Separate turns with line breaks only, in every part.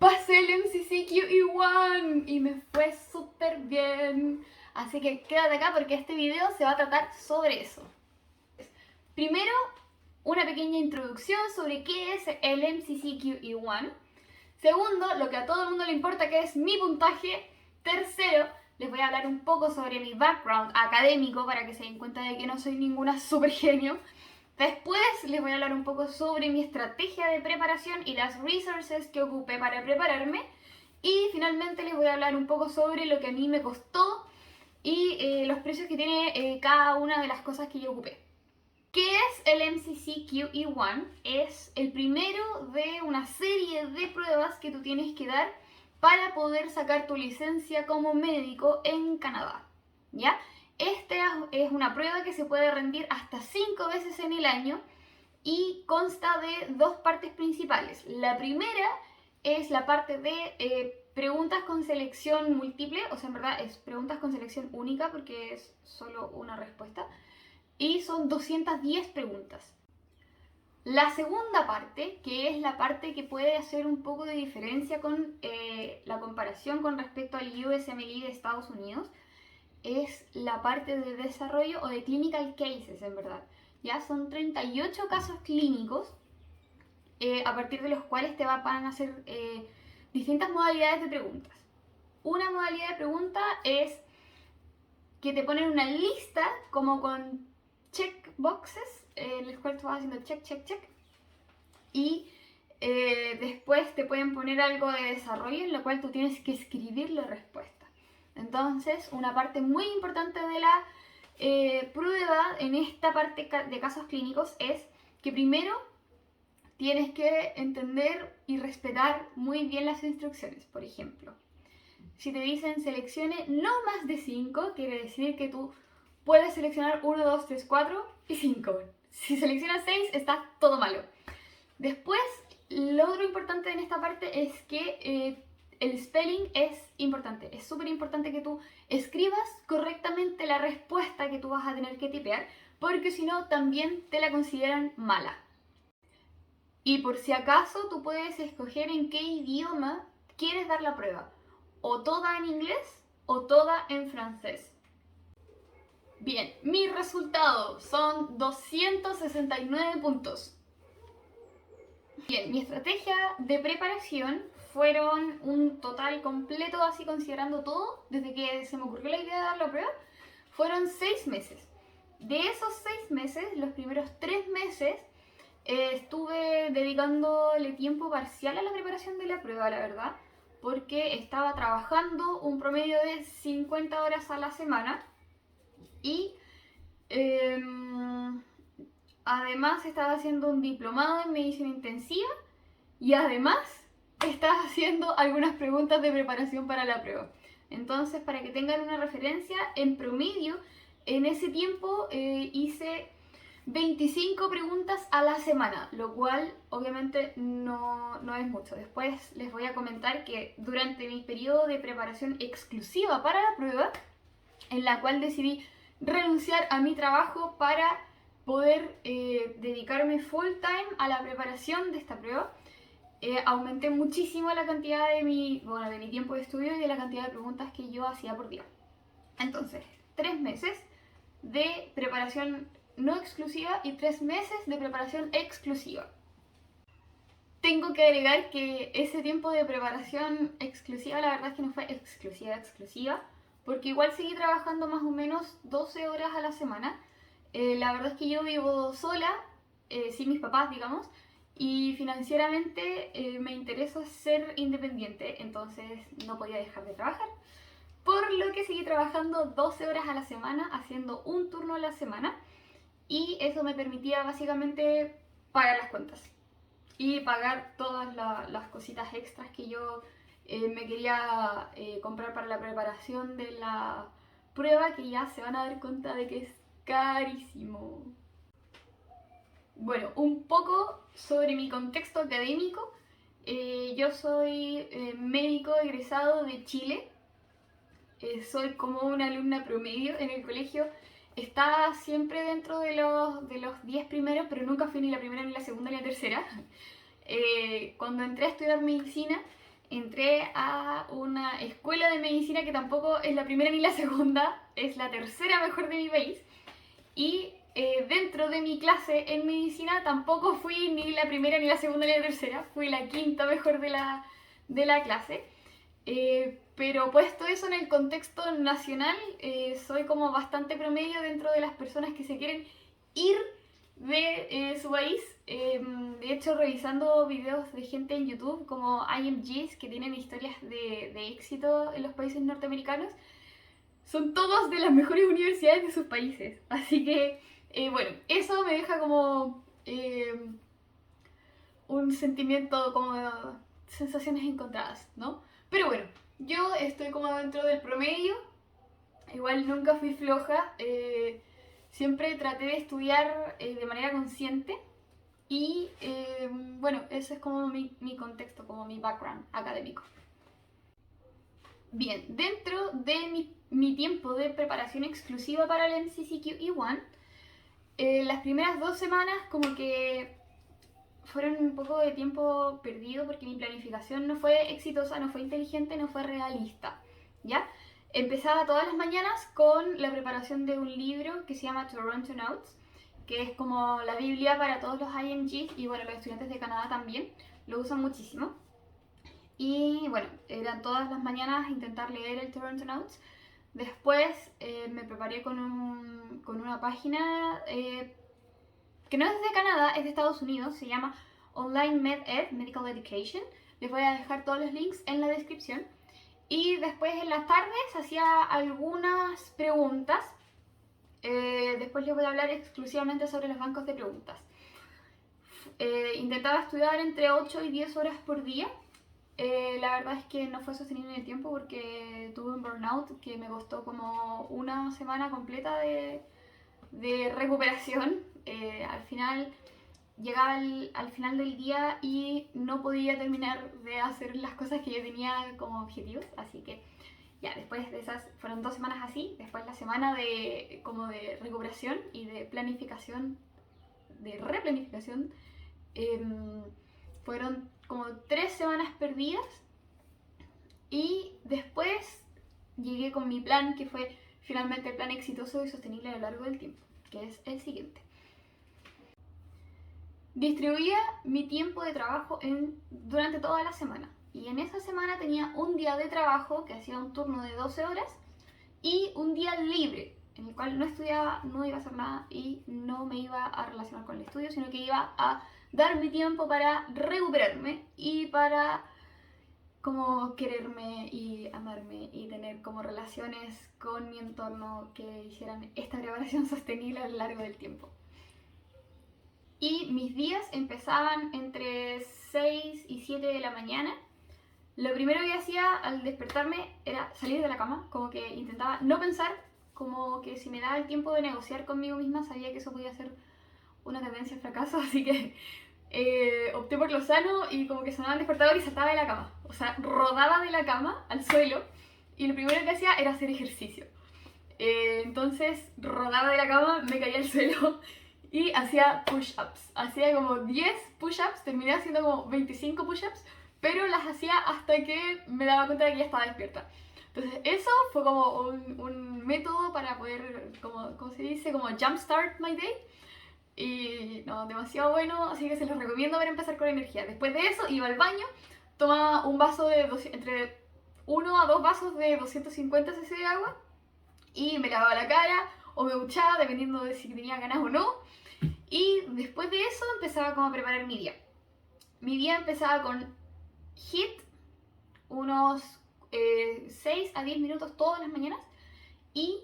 pasé el MCCQE1 y me fue súper bien. Así que quédate acá porque este video se va a tratar sobre eso. Primero, una pequeña introducción sobre qué es el MCCQE1. Segundo, lo que a todo el mundo le importa, que es mi puntaje. Tercero, les voy a hablar un poco sobre mi background académico para que se den cuenta de que no soy ninguna super genio. Después les voy a hablar un poco sobre mi estrategia de preparación y las resources que ocupé para prepararme. Y finalmente les voy a hablar un poco sobre lo que a mí me costó y los precios que tiene cada una de las cosas que yo ocupé. ¿Qué es el MCCQE1? Es el primero de una serie de pruebas que tú tienes que dar para poder sacar tu licencia como médico en Canadá, ¿ya? Esta es una prueba que se puede rendir hasta 5 veces en el año y consta de dos partes principales. La primera es la parte de preguntas con selección múltiple, o sea, en verdad es preguntas con selección única porque es solo una respuesta. Y son 210 preguntas. La segunda parte, que es la parte que puede hacer un poco de diferencia con la comparación con respecto al USMLE de Estados Unidos, es la parte de desarrollo o de clinical cases, en verdad. Ya son 38 casos clínicos a partir de los cuales te van a hacer distintas modalidades de preguntas. Una modalidad de pregunta es que te ponen una lista como con checkboxes en el cual tú vas haciendo check, check, check. Y después te pueden poner algo de desarrollo en lo cual tú tienes que escribir la respuesta. Entonces, una parte muy importante de la prueba en esta parte de casos clínicos es que primero tienes que entender y respetar muy bien las instrucciones. Por ejemplo, si te dicen seleccione no más de 5, quiere decir que tú puedes seleccionar 1, 2, 3, 4 y 5. Si seleccionas 6, está todo malo. Después, lo otro importante en esta parte es que el spelling es importante. Es súper importante que tú escribas correctamente la respuesta que tú vas a tener que tipear, porque si no, también te la consideran mala. Y por si acaso, tú puedes escoger en qué idioma quieres dar la prueba. O toda en inglés o toda en francés. Bien, mi resultado son 269 puntos. Bien, mi estrategia de preparación fueron un total completo, así considerando todo, desde que se me ocurrió la idea de dar la prueba, fueron 6 meses. De esos 6 meses, los primeros 3 meses, estuve dedicándole tiempo parcial a la preparación de la prueba, la verdad, porque estaba trabajando un promedio de 50 horas a la semana y además estaba haciendo un diplomado en medicina intensiva y además estaba haciendo algunas preguntas de preparación para la prueba. Entonces, para que tengan una referencia, en promedio, en ese tiempo hice 25 preguntas a la semana, lo cual obviamente no es mucho. Después les voy a comentar que durante mi periodo de preparación exclusiva para la prueba, en la cual decidí renunciar a mi trabajo para poder dedicarme full time a la preparación de esta prueba, aumenté muchísimo la cantidad de mi tiempo de estudio y de la cantidad de preguntas que yo hacía por día. Entonces, 3 meses de preparación no exclusiva y 3 meses de preparación exclusiva. Tengo que agregar que ese tiempo de preparación exclusiva, la verdad es que no fue exclusiva, porque igual seguí trabajando más o menos 12 horas a la semana. La verdad es que yo vivo sola, sin mis papás, digamos, y financieramente me interesa ser independiente, entonces no podía dejar de trabajar. Por lo que seguí trabajando 12 horas a la semana, haciendo un turno a la semana, y eso me permitía básicamente pagar las cuentas y pagar todas las cositas extras que yo me quería comprar para la preparación de la prueba, que ya se van a dar cuenta de que es carísimo. Bueno, un poco sobre mi contexto académico. Yo soy médico egresado de Chile. Soy como una alumna promedio en el colegio. Estaba siempre dentro de los 10 primeros, pero nunca fui ni la primera, ni la segunda, ni la tercera. Cuando entré a estudiar medicina, entré a una escuela de medicina que tampoco es la primera ni la segunda, es la tercera mejor de mi país. Y dentro de mi clase en medicina tampoco fui ni la primera, ni la segunda, ni la tercera, fui la quinta mejor de la clase. Pero puesto eso en el contexto nacional, soy como bastante promedio dentro de las personas que se quieren ir de su país. De hecho, revisando videos de gente en YouTube como IMGs que tienen historias de éxito en los países norteamericanos, son todos de las mejores universidades de sus países. Así que, bueno, eso me deja como un sentimiento como de sensaciones encontradas, ¿no? Pero bueno, yo estoy como dentro del promedio. Igual nunca fui floja. Siempre traté de estudiar de manera consciente. Y bueno, ese es como mi contexto, como mi background académico. Bien, dentro de mi tiempo de preparación exclusiva para el MCCQ E1, las primeras 2 semanas como que fueron un poco de tiempo perdido porque mi planificación no fue exitosa, no fue inteligente, no fue realista, ¿ya? Empezaba todas las mañanas con la preparación de un libro que se llama Toronto Notes, que es como la Biblia para todos los IMGs y bueno, los estudiantes de Canadá también lo usan muchísimo. Y bueno, eran todas las mañanas intentar leer el Toronto Notes. Después me preparé con una página que no es de Canadá, es de Estados Unidos, se llama Online MedEd, Medical Education. Les voy a dejar todos los links en la descripción. Y después en las tardes hacía algunas preguntas. Después les voy a hablar exclusivamente sobre los bancos de preguntas. Intentaba estudiar entre 8 y 10 horas por día. La verdad es que no fue sostenible en el tiempo porque tuve un burnout que me costó como una semana completa de recuperación. Al final llegaba al final del día y no podía terminar de hacer las cosas que yo tenía como objetivos, así que ya, después de esas, fueron 2 semanas así, después la semana de como de recuperación y de planificación, de replanificación, fueron como 3 semanas perdidas y después llegué con mi plan que fue finalmente el plan exitoso y sostenible a lo largo del tiempo, que es el siguiente. Distribuía mi tiempo de trabajo durante toda la semana. Y en esa semana tenía un día de trabajo que hacía un turno de 12 horas y un día libre en el cual no estudiaba, no iba a hacer nada y no me iba a relacionar con el estudio, sino que iba a dar mi tiempo para recuperarme y para como quererme y amarme y tener como relaciones con mi entorno que hicieran esta preparación sostenible a lo largo del tiempo. Y mis días empezaban entre 6 y 7 de la mañana. Lo primero que hacía al despertarme era salir de la cama, como que intentaba no pensar, como que si me daba el tiempo de negociar conmigo misma, sabía que eso podía ser una tendencia al fracaso, así que opté por lo sano y como que sonaba el despertador y saltaba de la cama. O sea, rodaba de la cama al suelo y lo primero que hacía era hacer ejercicio. Entonces rodaba de la cama, me caía al suelo y hacía push-ups. Hacía como 10 push-ups, terminé haciendo como 25 push-ups, pero las hacía hasta que me daba cuenta de que ya estaba despierta. Entonces eso fue como un método para poder, como se dice, como jumpstart my day. Y no, demasiado bueno, así que se los recomiendo para empezar con energía. Después de eso iba al baño, tomaba un vaso de entre 1 a 2 vasos de 250 cc de agua y me lavaba la cara o me duchaba, dependiendo de si tenía ganas o no. Y después de eso empezaba como a preparar mi día. Mi día empezaba con HIIT, unos 6 a 10 minutos todas las mañanas. Y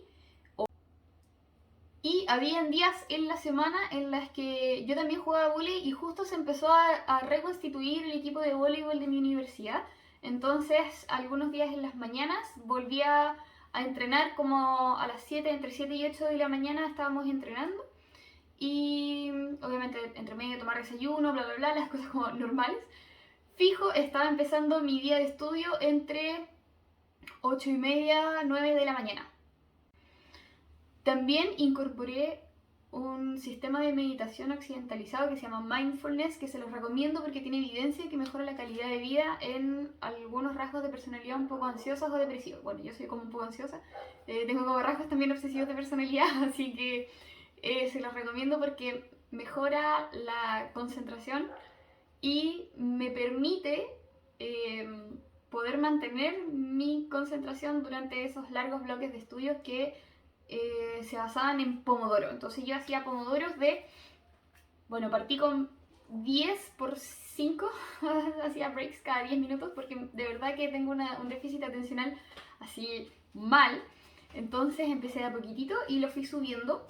habían días en la semana en las que yo también jugaba vóley y justo se empezó a reconstituir el equipo de voleibol de mi universidad. Entonces, algunos días en las mañanas volvía a entrenar como a las 7, entre 7 y 8 de la mañana estábamos entrenando. Y obviamente entre medio tomar desayuno, bla bla bla, las cosas como normales. Fijo, estaba empezando mi día de estudio entre 8 y media, 9 de la mañana. También incorporé un sistema de meditación occidentalizado que se llama Mindfulness, que se los recomiendo porque tiene evidencia que mejora la calidad de vida en algunos rasgos de personalidad un poco ansiosas o depresivos. Bueno, yo soy como un poco ansiosa, tengo como rasgos también obsesivos de personalidad, así que se los recomiendo porque mejora la concentración y me permite poder mantener mi concentración durante esos largos bloques de estudios que se basaban en Pomodoro. Entonces yo hacía Pomodoros de, bueno, partí con 10 por 5, hacía breaks cada 10 minutos porque de verdad que tengo un déficit atencional así mal. Entonces empecé de a poquitito y lo fui subiendo.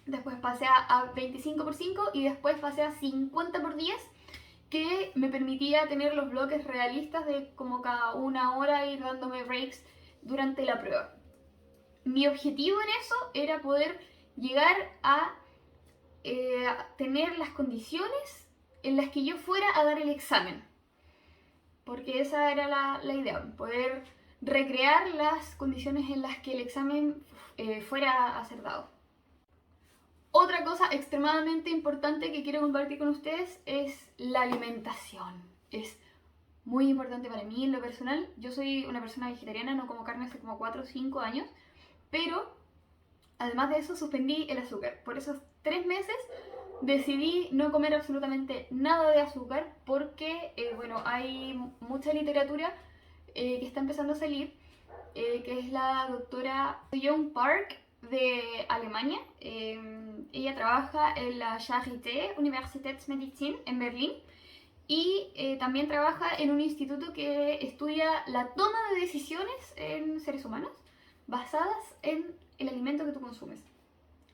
Después pasé a 25 por 5 y después pasé a 50 por 10, que me permitía tener los bloques realistas de como cada una hora ir dándome breaks durante la prueba. Mi objetivo en eso era poder llegar a tener las condiciones en las que yo fuera a dar el examen. Porque esa era la idea, poder recrear las condiciones en las que el examen fuera a ser dado. Otra cosa extremadamente importante que quiero compartir con ustedes es la alimentación. Es muy importante para mí en lo personal. Yo soy una persona vegetariana, no como carne hace como 4 o 5 años. Pero, además de eso, suspendí el azúcar. Por esos 3 meses decidí no comer absolutamente nada de azúcar porque, bueno, hay mucha literatura que está empezando a salir, que es la doctora Young Park de Alemania. Ella trabaja en la Charité Universitätsmedizin en Berlín y también trabaja en un instituto que estudia la toma de decisiones en seres humanos basadas en el alimento que tú consumes.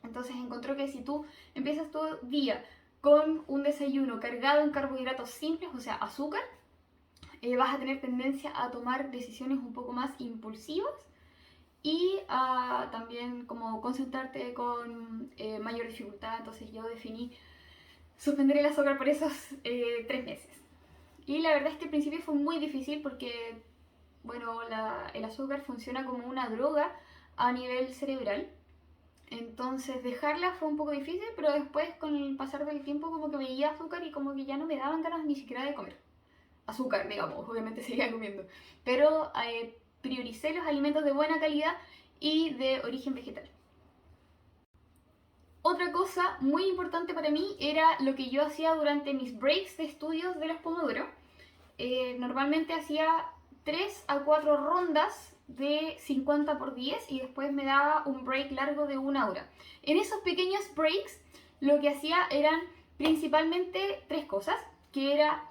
Entonces encontró que si tú empiezas tu día con un desayuno cargado en carbohidratos simples, o sea, azúcar, vas a tener tendencia a tomar decisiones un poco más impulsivas y a también como concentrarte con mayor dificultad. Entonces yo definí suspender el azúcar por esos 3 meses. Y la verdad es que al principio fue muy difícil porque, bueno, el azúcar funciona como una droga a nivel cerebral. Entonces dejarla fue un poco difícil, pero después con el pasar del tiempo como que veía azúcar y como que ya no me daban ganas ni siquiera de comer azúcar, digamos, obviamente seguía comiendo. Pero prioricé los alimentos de buena calidad y de origen vegetal. Otra cosa muy importante para mí era lo que yo hacía durante mis breaks de estudios de los Pomodoro. Normalmente hacía 3 a 4 rondas de 50 por 10 y después me daba un break largo de 1 hora. En esos pequeños breaks lo que hacía eran principalmente 3 cosas, que era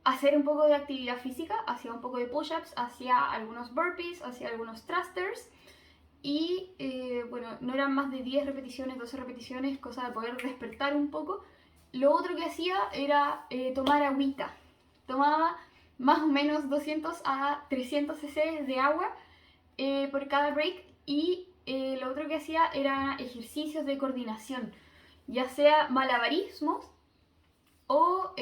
hacer un poco de actividad física, hacía un poco de push-ups, hacía algunos burpees, hacía algunos thrusters y bueno, no eran más de 10 repeticiones, 12 repeticiones, cosa de poder despertar un poco. Lo otro que hacía era tomar agüita. Tomaba más o menos 200 a 300 cc de agua por cada break y lo otro que hacía era ejercicios de coordinación, ya sea malabarismos o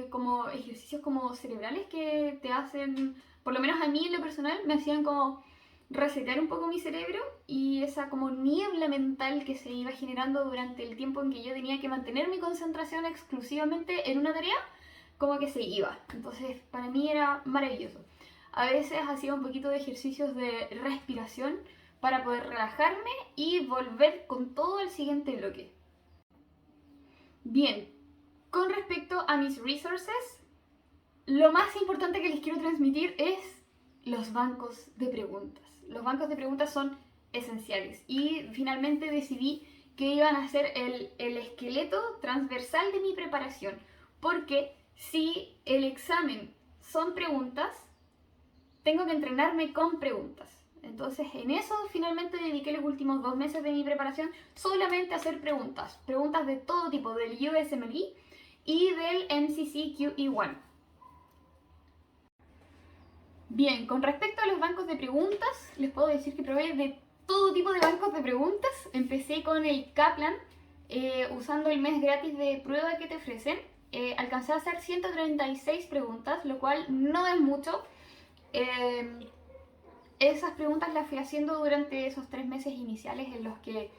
como ejercicios como cerebrales que te hacen, por lo menos a mí en lo personal, me hacían como resetear un poco mi cerebro y esa como niebla mental que se iba generando durante el tiempo en que yo tenía que mantener mi concentración exclusivamente en una tarea, como que se iba. Entonces para mí era maravilloso. A veces hacía un poquito de ejercicios de respiración para poder relajarme y volver con todo el siguiente bloque. Bien, con respecto a mis resources, lo más importante que les quiero transmitir es los bancos de preguntas. Los bancos de preguntas son esenciales y finalmente decidí que iban a ser el esqueleto transversal de mi preparación, porque si el examen son preguntas, tengo que entrenarme con preguntas. Entonces en eso finalmente dediqué los últimos 2 meses de mi preparación solamente a hacer preguntas. Preguntas de todo tipo, del USMLE y del MCCQE1. Bien, con respecto a los bancos de preguntas, les puedo decir que probé de todo tipo de bancos de preguntas. Empecé con el Kaplan, usando el mes gratis de prueba que te ofrecen. Alcancé a hacer 136 preguntas, lo cual no es mucho. Esas preguntas las fui haciendo durante esos 3 meses iniciales en los que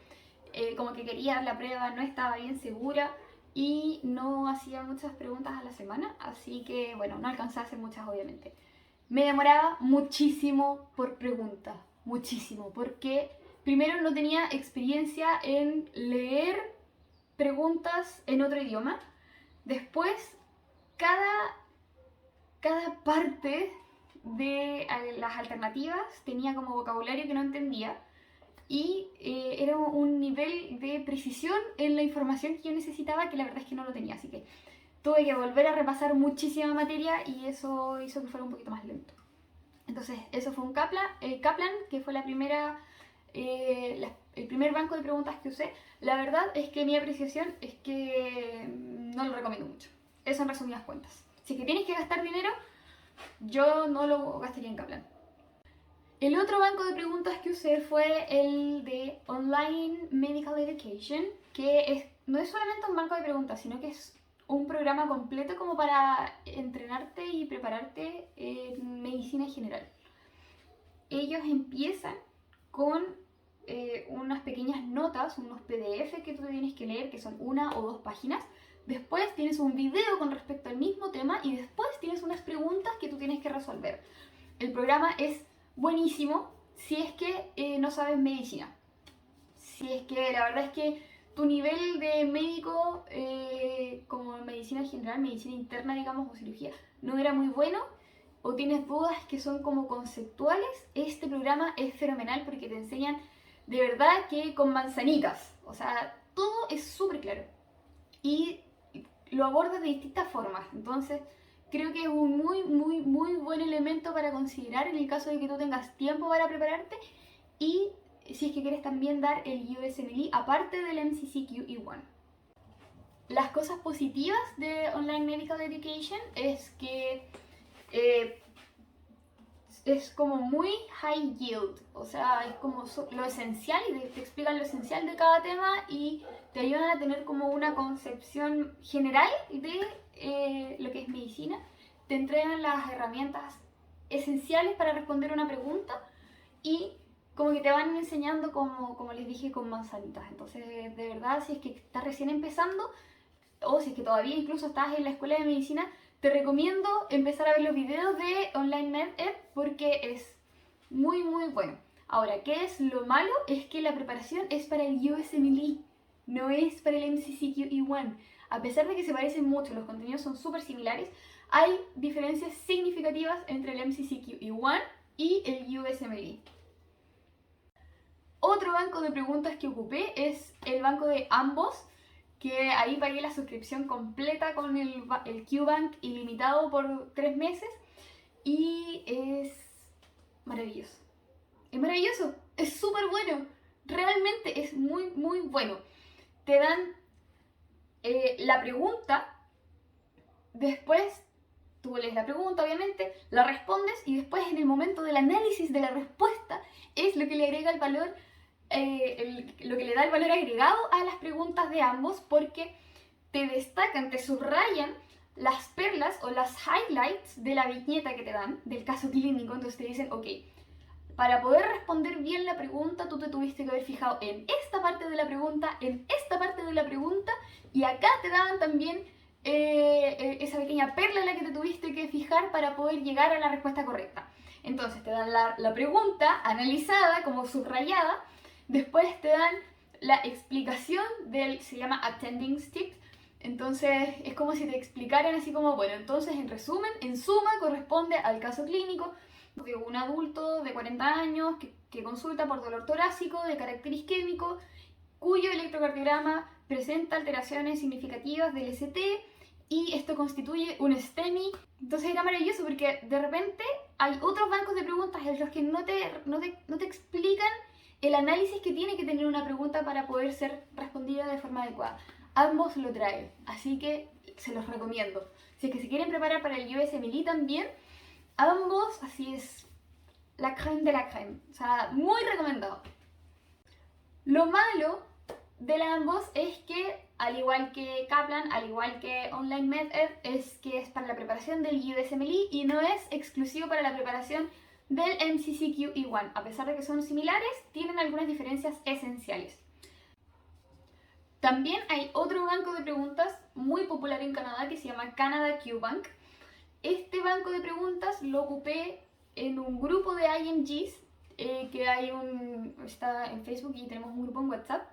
como que quería dar la prueba, no estaba bien segura y no hacía muchas preguntas a la semana, así que bueno, no alcanzaba a hacer muchas obviamente. Me demoraba muchísimo por pregunta, muchísimo, porque primero no tenía experiencia en leer preguntas en otro idioma, después cada parte de las alternativas tenía como vocabulario que no entendía y era un nivel de precisión en la información que yo necesitaba que la verdad es que no lo tenía, así que tuve que volver a repasar muchísima materia y eso hizo que fuera un poquito más lento. Entonces, eso fue un Kaplan, que fue la primera, el primer banco de preguntas que usé. La verdad es que mi apreciación es que no lo recomiendo mucho. Eso en resumidas cuentas. Si es que tienes que gastar dinero, yo no lo gastaría en Kaplan. El otro banco de preguntas que usé fue el de Online Medical Education, que no es solamente un banco de preguntas, sino que es un programa completo como para entrenarte y prepararte en medicina general. Ellos empiezan con unas pequeñas notas, unos PDF que tú tienes que leer, que son 1 o 2 páginas. Después tienes un video con respecto al mismo tema y después tienes unas preguntas que tú tienes que resolver. El programa es buenísimo si es que no sabes medicina. Si es que la verdad es que tu nivel de médico, como medicina general, medicina interna, digamos, o cirugía, no era muy bueno, o tienes dudas que son como conceptuales, este programa es fenomenal porque te enseñan de verdad que con manzanitas. O sea, todo es súper claro. Y lo aborda de distintas formas. Entonces, creo que es un muy buen elemento para considerar en el caso de que tú tengas tiempo para prepararte y si es que quieres también dar el USMLE aparte del MCCQ E1. Las cosas positivas de Online Medical Education es que es como muy high yield, o sea, es como lo esencial y te explican lo esencial de cada tema y te ayudan a tener como una concepción general de lo que es medicina. Te entregan las herramientas esenciales para responder una pregunta y como que te van enseñando como les dije con manzanitas. Entonces, de verdad, si es que estás recién empezando o si es que todavía incluso estás en la escuela de medicina, te recomiendo empezar a ver los videos de Online MedEd porque es muy bueno. Ahora, ¿qué es lo malo? Es que la preparación es para el USMLE, no es para el MCCQ E1. A pesar de que se parecen mucho, los contenidos son súper similares, hay diferencias significativas entre el MCCQ E1 y el USMLE. Otro banco de preguntas que ocupé es el banco de ambos, que ahí pagué la suscripción completa con el QBank ilimitado por 3 meses y es maravilloso. Es maravilloso, es súper bueno, realmente es muy bueno. Te dan la pregunta, después tú lees la pregunta obviamente, la respondes y después en el momento del análisis de la respuesta es lo que le agrega el valor, lo que le da el valor agregado a las preguntas de ambos porque te destacan, te subrayan las perlas o las highlights de la viñeta que te dan, del caso clínico, entonces te dicen, ok, para poder responder bien la pregunta, tú te tuviste que haber fijado en esta parte de la pregunta, en esta parte de la pregunta, y acá te daban también esa pequeña perla en la que te tuviste que fijar para poder llegar a la respuesta correcta. Entonces te dan la pregunta analizada, como subrayada, después te dan la explicación se llama Attending Tips. Entonces es como si te explicaran así como, bueno, entonces en resumen, en suma, corresponde al caso clínico de un adulto de 40 años que consulta por dolor torácico de carácter isquémico, cuyo electrocardiograma presenta alteraciones significativas del ST y esto constituye un STEMI. Entonces era maravilloso porque de repente hay otros bancos de preguntas en los que no te explican el análisis que tiene que tener una pregunta para poder ser respondida de forma adecuada. Ambos lo traen, así que se los recomiendo. Si es que se quieren preparar para el USMLE también, ambos, así es, la crème de la crème. O sea, muy recomendado. Lo malo de ambos es que, al igual que Kaplan, al igual que Online MedEd, es que es para la preparación del USMLE y no es exclusivo para la preparación del MCCQ E1. A pesar de que son similares, tienen algunas diferencias esenciales. También hay otro banco de preguntas muy popular en Canadá que se llama Canada QBank. Este banco de preguntas lo ocupé en un grupo de IMGs que está en Facebook y tenemos un grupo en WhatsApp,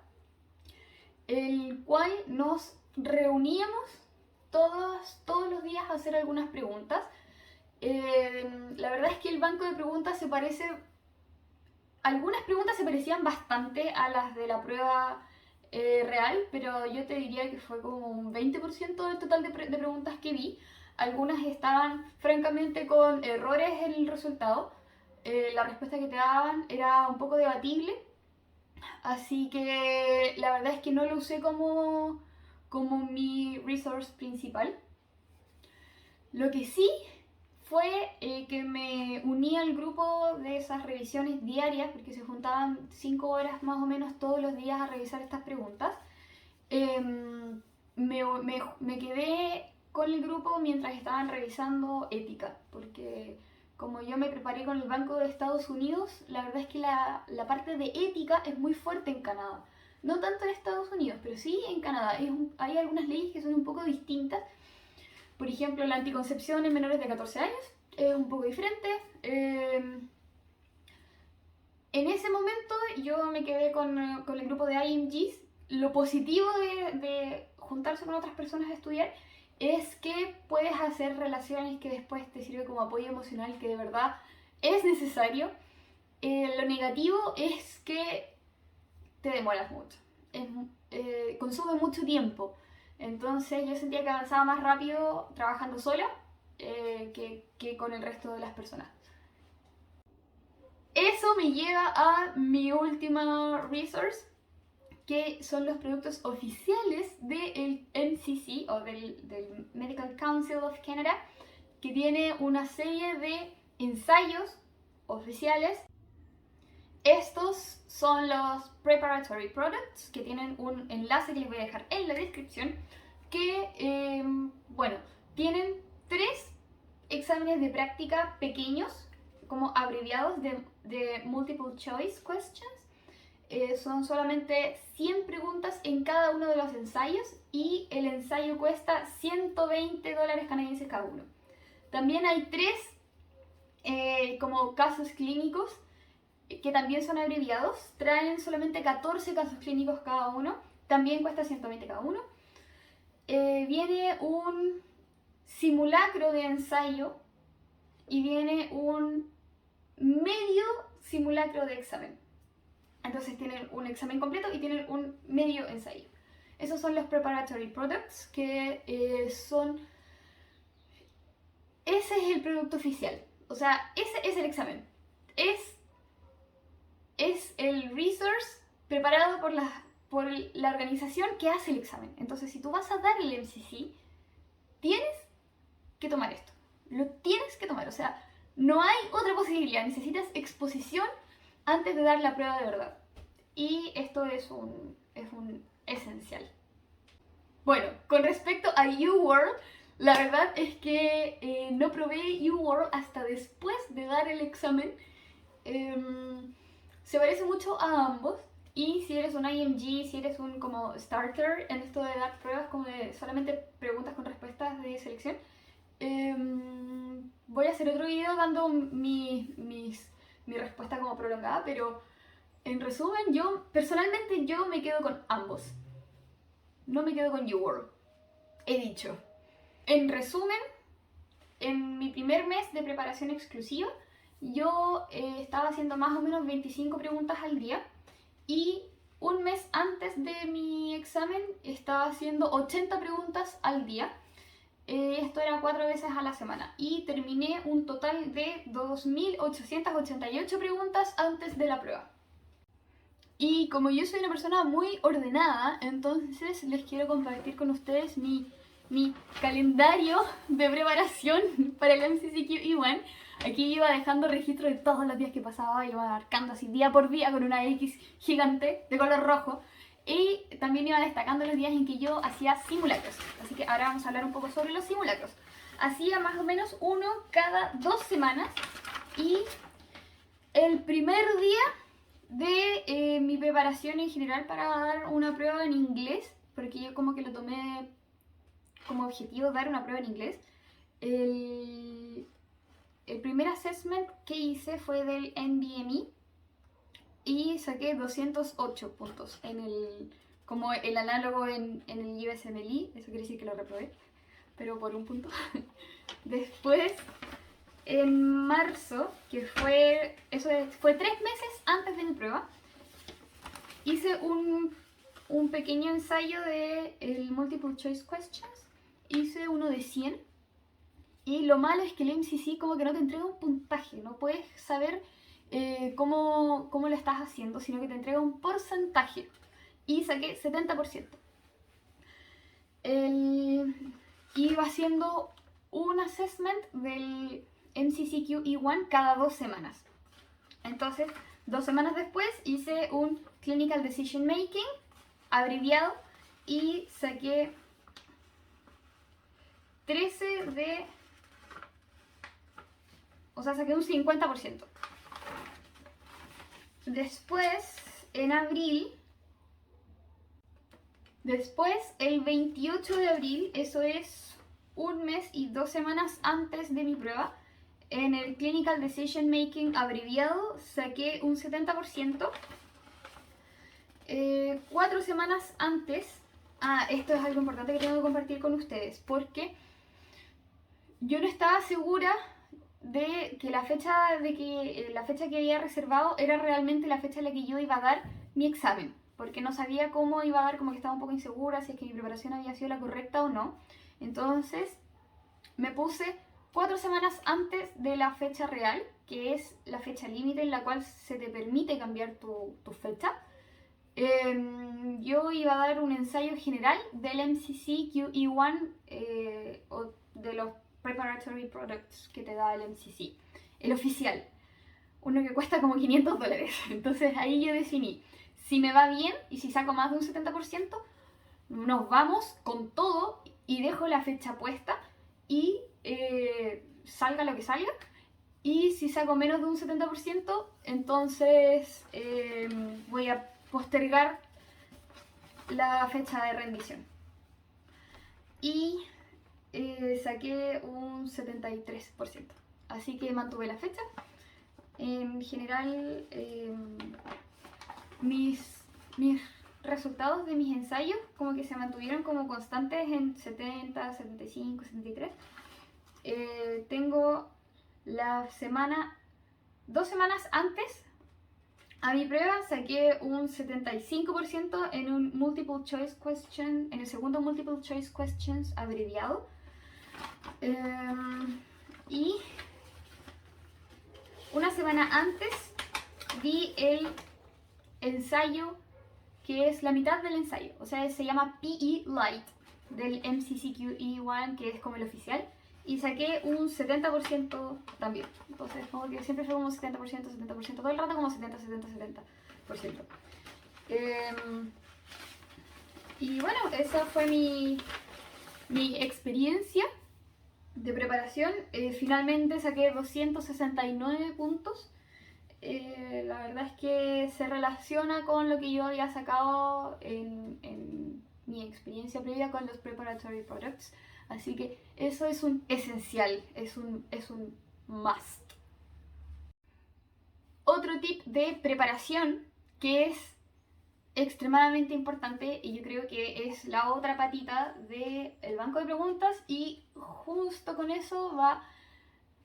el cual nos reuníamos todos los días a hacer algunas preguntas. La verdad es que el banco de preguntas algunas preguntas se parecían bastante a las de la prueba real, pero yo te diría que fue como un 20% del total de preguntas que vi. Algunas estaban francamente con errores en el resultado. La respuesta que te daban era un poco debatible, así que la verdad es que no lo usé como mi resource principal. Lo que sí fue que me uní al grupo de esas revisiones diarias, porque se juntaban 5 horas más o menos todos los días a revisar estas preguntas. Me quedé con el grupo mientras estaban revisando ética, porque como yo me preparé con el Banco de Estados Unidos, la verdad es que la parte de ética es muy fuerte en Canadá. No tanto en Estados Unidos, pero sí en Canadá. Hay algunas leyes que son un poco distintas. Por ejemplo, la anticoncepción en menores de 14 años es un poco diferente. En ese momento yo me quedé con el grupo de IMGs. Lo positivo de juntarse con otras personas a estudiar es que puedes hacer relaciones que después te sirven como apoyo emocional, que de verdad es necesario. Lo negativo es que te demoras mucho, consume mucho tiempo. Entonces yo sentía que avanzaba más rápido trabajando sola que con el resto de las personas. Eso me lleva a mi última resource, que son los productos oficiales del MCC o del Medical Council of Canada, que tiene una serie de ensayos oficiales. Estos son los Preparatory Products, que tienen un enlace que les voy a dejar en la descripción, que, bueno, tienen 3 exámenes de práctica pequeños, como abreviados de Multiple Choice Questions. Son solamente 100 preguntas en cada uno de los ensayos y el ensayo cuesta $120 canadienses cada uno. También hay 3 como casos clínicos que también son abreviados, traen solamente 14 casos clínicos cada uno, también cuesta 120 cada uno. Viene un simulacro de ensayo y viene un medio simulacro de examen. Entonces tienen un examen completo y tienen un medio ensayo. Esos son los Preparatory Products, que ese es el producto oficial. O sea, ese es el examen. Es el resource preparado por la organización que hace el examen. Entonces, si tú vas a dar el MCC, tienes que tomar esto. Lo tienes que tomar. O sea, no hay otra posibilidad. Necesitas exposición antes de dar la prueba de verdad. Y esto es un esencial. Bueno, con respecto a UWorld, la verdad es que no probé UWorld hasta después de dar el examen. Se parece mucho a ambos. Y si eres un IMG, si eres un como starter en esto de dar pruebas como de solamente preguntas con respuestas de selección, voy a hacer otro video dando mi respuesta como prolongada, pero en resumen, personalmente yo me quedo con ambos. No me quedo con UWorld. He dicho. En resumen, en mi primer mes de preparación exclusiva, yo estaba haciendo más o menos 25 preguntas al día y un mes antes de mi examen estaba haciendo 80 preguntas al día. Esto era 4 veces a la semana y terminé un total de 2.888 preguntas antes de la prueba. Y como yo soy una persona muy ordenada, entonces les quiero compartir con ustedes mi calendario de preparación para el MCCQ E1. Aquí iba dejando registro de todos los días que pasaba, iba marcando así día por día con una X gigante de color rojo. Y también iba destacando los días en que yo hacía simulacros. Así que ahora vamos a hablar un poco sobre los simulacros. Hacía más o menos uno cada 2 semanas. Y el primer día de mi preparación en general para dar una prueba en inglés porque yo como que lo tomé como objetivo dar una prueba en inglés. El primer assessment que hice fue del NBME y saqué 208 puntos como el análogo en el USMLE, eso quiere decir que lo reprobé, pero por un punto. Después, en marzo, que fue 3 meses antes de mi prueba, hice un pequeño ensayo de el Multiple Choice Questions. Hice uno de 100. Y lo malo es que el MCC como que no te entrega un puntaje, no puedes saber cómo lo estás haciendo, sino que te entrega un porcentaje. Y saqué 70%. Iba haciendo un assessment del MCCQ E1 cada 2 semanas. Entonces, 2 semanas después hice un Clinical Decision Making abreviado y saqué 13 de... O sea, saqué un 50%. Después, en abril... Después, el 28 de abril, eso es un mes y 2 semanas antes de mi prueba, en el Clinical Decision Making abreviado saqué un 70%. 4 semanas antes, esto es algo importante que tengo que compartir con ustedes, porque yo no estaba segura de que la fecha que había reservado era realmente la fecha en la que yo iba a dar mi examen, porque no sabía cómo iba a dar, como que estaba un poco insegura si es que mi preparación había sido la correcta o no. Entonces me puse 4 semanas antes de la fecha real, que es la fecha límite en la cual se te permite cambiar tu fecha. Yo iba a dar un ensayo general del MCC QE1 o de los Preparatory Products que te da el MCC, el oficial, uno que cuesta como $500. Entonces ahí yo definí, si me va bien y si saco más de un 70%, nos vamos con todo y dejo la fecha puesta y salga lo que salga. Y si saco menos de un 70%, entonces voy a postergar la fecha de rendición. Y saqué un 73%. Así que mantuve la fecha. En general, mis resultados de mis ensayos como que se mantuvieron como constantes en 70, 75, 73. Tengo la semana, 2 semanas antes a mi prueba saqué un 75% en un multiple choice question, en el segundo multiple choice questions abreviado. Y una semana antes di el ensayo que es la mitad del ensayo, o sea, se llama PE Light del MCCQE1, que es como el oficial, y saqué un 70% también. Entonces, como que siempre fue como 70%, 70%, todo el rato como 70%. Y bueno, esa fue mi experiencia de preparación. Finalmente saqué 269 puntos. La verdad es que se relaciona con lo que yo había sacado en mi experiencia previa con los Preparatory Products. Así que eso es un esencial, es un must. Otro tip de preparación que es extremadamente importante y yo creo que es la otra patita del banco de preguntas, y justo con eso va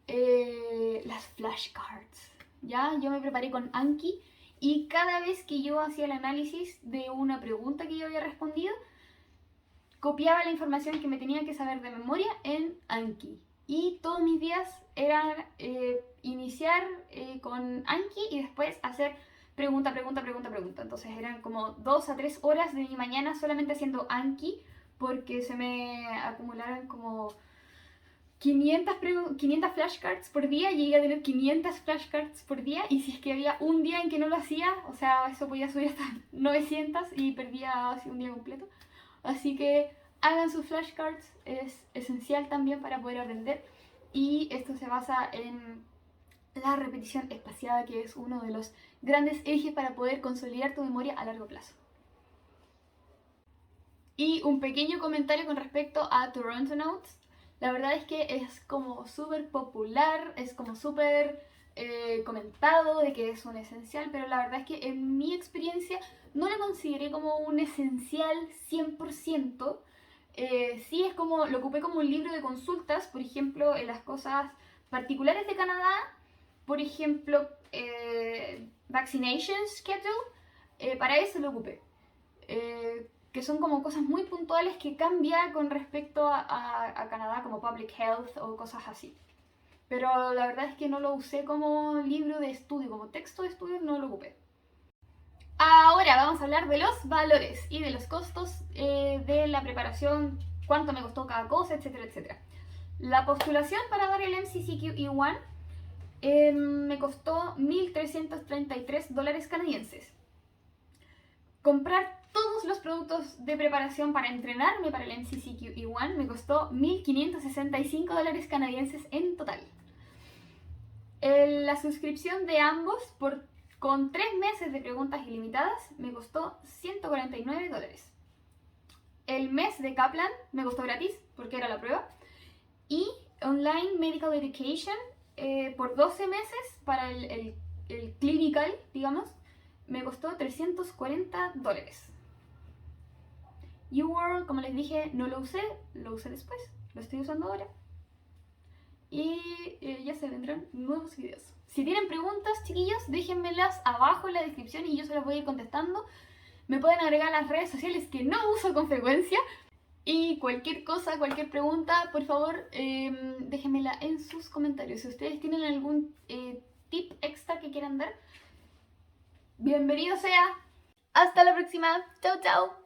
las flashcards. ¿Ya? Yo me preparé con Anki y cada vez que yo hacía el análisis de una pregunta que yo había respondido, copiaba la información que me tenía que saber de memoria en Anki. Y todos mis días eran iniciar con Anki y después hacer pregunta. Entonces eran como 2 a 3 horas de mi mañana solamente haciendo Anki, porque se me acumularon como 500 flashcards por día. Llegué a tener 500 flashcards por día, y si es que había un día en que no lo hacía, o sea, eso podía subir hasta 900 y perdía así un día completo. Así que hagan sus flashcards, es esencial también para poder aprender, y esto se basa en la repetición espaciada, que es uno de los grandes ejes para poder consolidar tu memoria a largo plazo. Y un pequeño comentario con respecto a Toronto Notes. La verdad es que es como súper popular, es como súper comentado de que es un esencial, pero la verdad es que en mi experiencia no lo consideré como un esencial 100%. Sí es como, lo ocupé como un libro de consultas, por ejemplo, en las cosas particulares de Canadá, por ejemplo, Vaccination Schedule, para eso lo ocupé. Que son como cosas muy puntuales que cambia con respecto a Canadá, como Public Health o cosas así. Pero la verdad es que no lo usé como libro de estudio, como texto de estudio no lo ocupé. Ahora vamos a hablar de los valores y de los costos de la preparación, cuánto me costó cada cosa, etcétera, etcétera. La postulación para dar el MCCQ E1 me costó $1.333 canadienses. Comprar todos los productos de preparación para entrenarme para el MCCQ E1 me costó $1.565 canadienses en total. La suscripción de ambos con 3 meses de preguntas ilimitadas me costó $149. El mes de Kaplan me costó gratis porque era la prueba. Y Online Medical Education por 12 meses para el clinical, digamos, me costó $340. UWorld, como les dije, no lo usé después, lo estoy usando ahora. Y ya se vendrán nuevos videos. Si tienen preguntas, chiquillos, déjenmelas abajo en la descripción y yo se las voy a ir contestando. Me pueden agregar a las redes sociales que no uso con frecuencia. Y cualquier cosa, cualquier pregunta, por favor, déjenmela en sus comentarios. Si ustedes tienen algún tip extra que quieran dar, bienvenido sea. Hasta la próxima. Chao, chao.